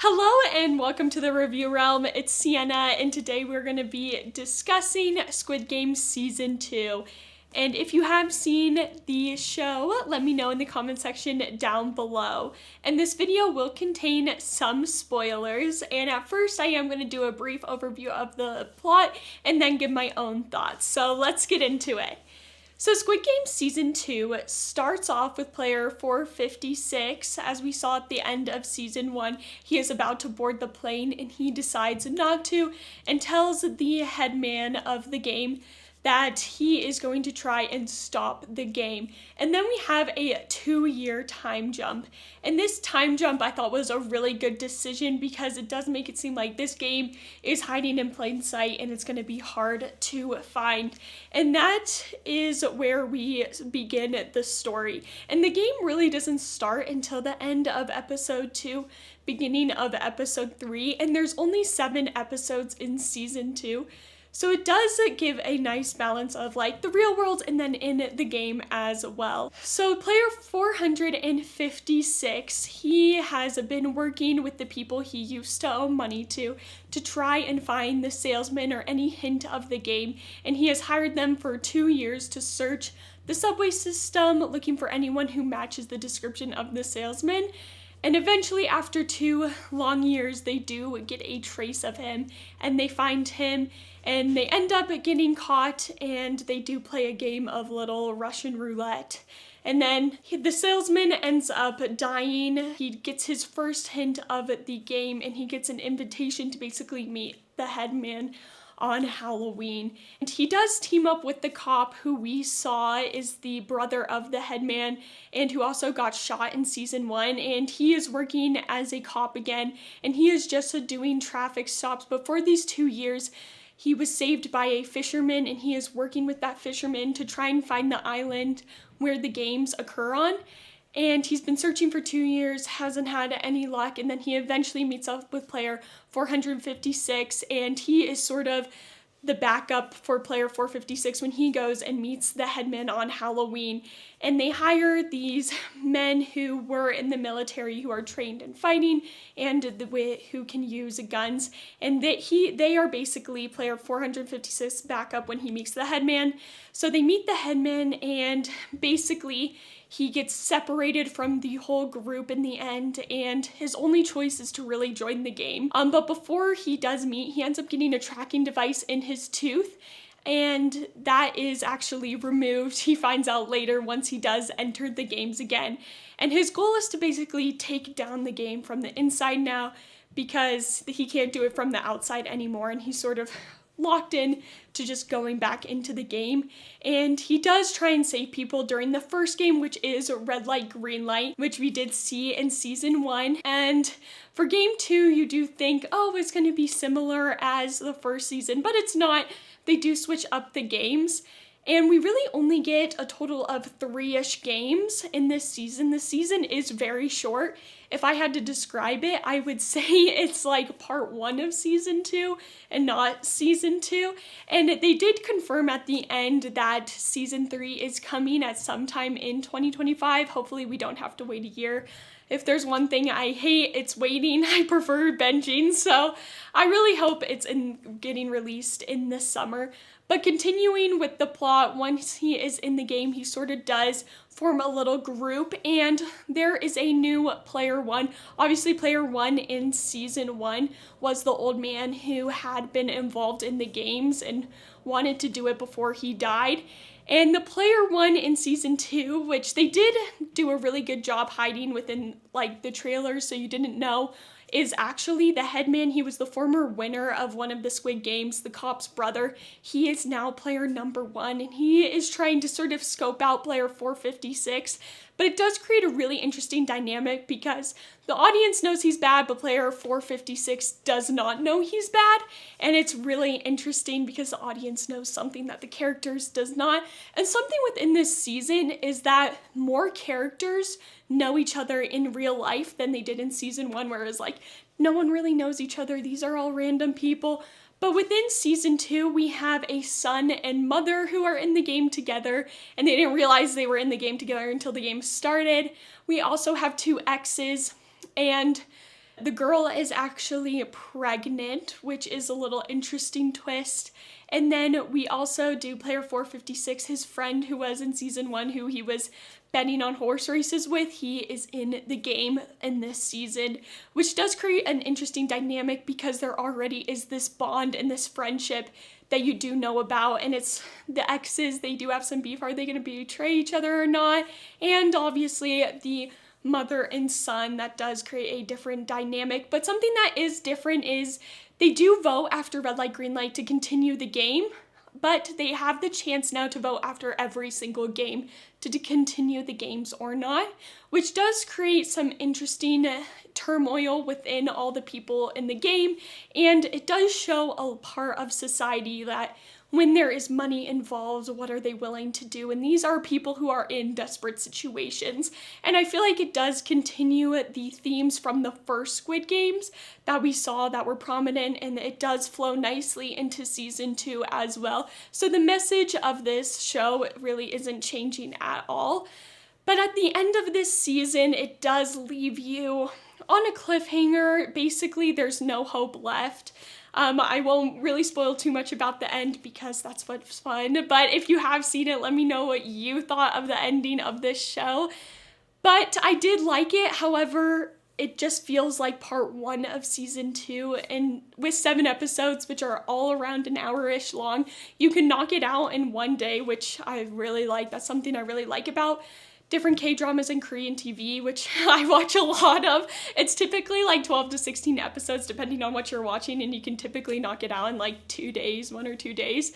Hello and welcome to the review realm. It's Sienna and today we're going to be discussing Squid Game Season 2. And if you have seen the show, let me know in the comment section down below. And this video will contain some spoilers, and at first I am going to do a brief overview of the plot and then give my own thoughts. So let's get into it. So Squid Game Season 2 starts off with player 456. As we saw at the end of Season 1, he is about to board the plane and he decides not to and tells the headman of the game that he is going to try and stop the game. And then we have a 2-year time jump. And this time jump I thought was a really good decision because it does make it seem like this game is hiding in plain sight and it's going to be hard to find. And that is where we begin the story. And the game really doesn't start until the end of episode 2, beginning of episode 3, and there's only 7 episodes in season 2. So it does give a nice balance of like the real world and then in the game as well. So player 456, he has been working with the people he used to owe money to try and find the salesman or any hint of the game. And he has hired them for 2 years to search the subway system, looking for anyone who matches the description of the salesman. And eventually, after 2 long years, they do get a trace of him, and they find him, and they end up getting caught, and they do play a game of little Russian roulette. And then the salesman ends up dying. He gets his first hint of the game, and he gets an invitation to basically meet the headman on Halloween. And he does team up with the cop who we saw is the brother of the headman and who also got shot in season 1, and he is working as a cop again, and he is just doing traffic stops. But for these 2 years he was saved by a fisherman, and he is working with that fisherman to try and find the island where the games occur on. And he's been searching for 2 years, hasn't had any luck, and then he eventually meets up with player 456, and he is sort of the backup for player 456 when he goes and meets the headman on Halloween. And they hire these men who were in the military who are trained in fighting and who can use guns. And they are basically player 456 backup when he meets the headman. So they meet the headman, and basically he gets separated from the whole group in the end, and his only choice is to really join the game. But before he does meet, he ends up getting a tracking device in his tooth, and that is actually removed. He finds out later once he does enter the games again. And his goal is to basically take down the game from the inside now, because he can't do it from the outside anymore, and he's sort of locked in to just going back into the game. And he does try and save people during the first game, which is red light, green light, which we did see in season 1. And for game 2, you do think, oh, it's going to be similar as the first season, but it's not. They do switch up the games. And we really only get a total of 3-ish games in this season. The season is very short. If I had to describe it, I would say it's like part 1 of season 2 and not season 2. And they did confirm at the end that season 3 is coming at some time in 2025. Hopefully we don't have to wait a year. If there's one thing I hate, it's waiting. I prefer binging, so I really hope it's getting released in the summer. But continuing with the plot, once he is in the game, he sort of does form a little group, and there is a new player 1. Obviously, player 1 in season 1 was the old man who had been involved in the games and wanted to do it before he died. And the player 1 in season 2, which they did do a really good job hiding within like the trailers so you didn't know, is actually the headman. He was the former winner of one of the Squid Games, the cop's brother. He is now player number 1, and he is trying to sort of scope out player 456. But it does create a really interesting dynamic because the audience knows he's bad, but player 456 does not know he's bad. And it's really interesting because the audience knows something that the characters does not. And something within this season is that more characters know each other in real life than they did in season 1, where it was like, no one really knows each other. These are all random people. But within season 2, we have a son and mother who are in the game together, and they didn't realize they were in the game together until the game started. We also have 2 exes, and The girl is actually pregnant, which is a little interesting twist. And then we also do player 456, his friend who was in season 1, who he was betting on horse races with. He is in the game in this season, which does create an interesting dynamic because there already is this bond and this friendship that you do know about, and it's the exes, they do have some beef. Are they going to betray each other or not? And obviously the mother and son, that does create a different dynamic. But something that is different is they do vote after red light, green light to continue the game, but they have the chance now to vote after every single game to continue the games or not, which does create some interesting turmoil within all the people in the game. And it does show a part of society that when there is money involved, what are they willing to do? And these are people who are in desperate situations. And I feel like it does continue the themes from the first Squid Games that we saw that were prominent, and it does flow nicely into season 2 as well. So the message of this show really isn't changing at all. But at the end of this season, it does leave you on a cliffhanger. Basically, there's no hope left. I won't really spoil too much about the end because that's what's fun. But if you have seen it, let me know what you thought of the ending of this show. But I did like it. However, it just feels like part 1 of season 2. And with 7 episodes, which are all around an hour-ish long, you can knock it out in one day, which I really like. That's something I really like about different K-dramas and Korean TV, which I watch a lot of. It's typically like 12 to 16 episodes, depending on what you're watching, and you can typically knock it out in like 2 days, 1 or 2 days.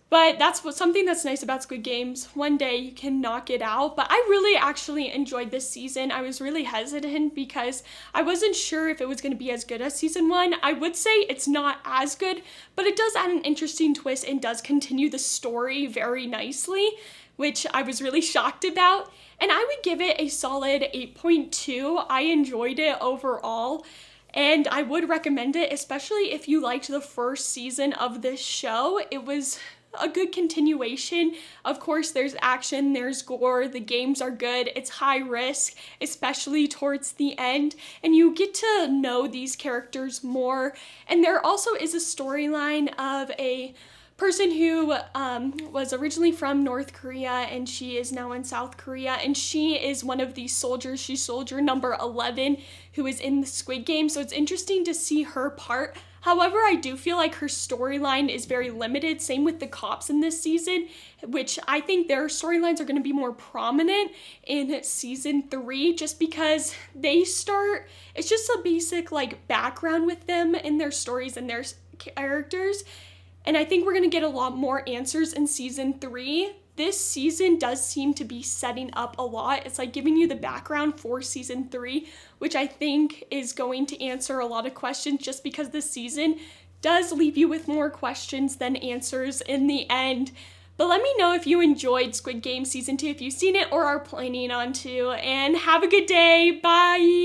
But that's something that's nice about Squid Games. One day you can knock it out. But I really actually enjoyed this season. I was really hesitant because I wasn't sure if it was going to be as good as season 1. I would say it's not as good, but it does add an interesting twist and does continue the story very nicely, which I was really shocked about. And I would give it a solid 8.2. I enjoyed it overall, and I would recommend it, especially if you liked the first season of this show. It was a good continuation. Of course, there's action, there's gore, the games are good, it's high risk, especially towards the end, and you get to know these characters more. And there also is a storyline of a person who was originally from North Korea, and she is now in South Korea, and she is one of these soldiers. She's soldier number 11 who is in the Squid Game, so it's interesting to see her part. However, I do feel like her storyline is very limited. Same with the cops in this season, which I think their storylines are going to be more prominent in season 3, just because they start, it's just a basic like background with them and their stories and their characters. And I think we're going to get a lot more answers in season 3. This season does seem to be setting up a lot. It's like giving you the background for season 3, which I think is going to answer a lot of questions, just because this season does leave you with more questions than answers in the end. But let me know if you enjoyed Squid Game season 2, if you've seen it or are planning on to. And have a good day. Bye!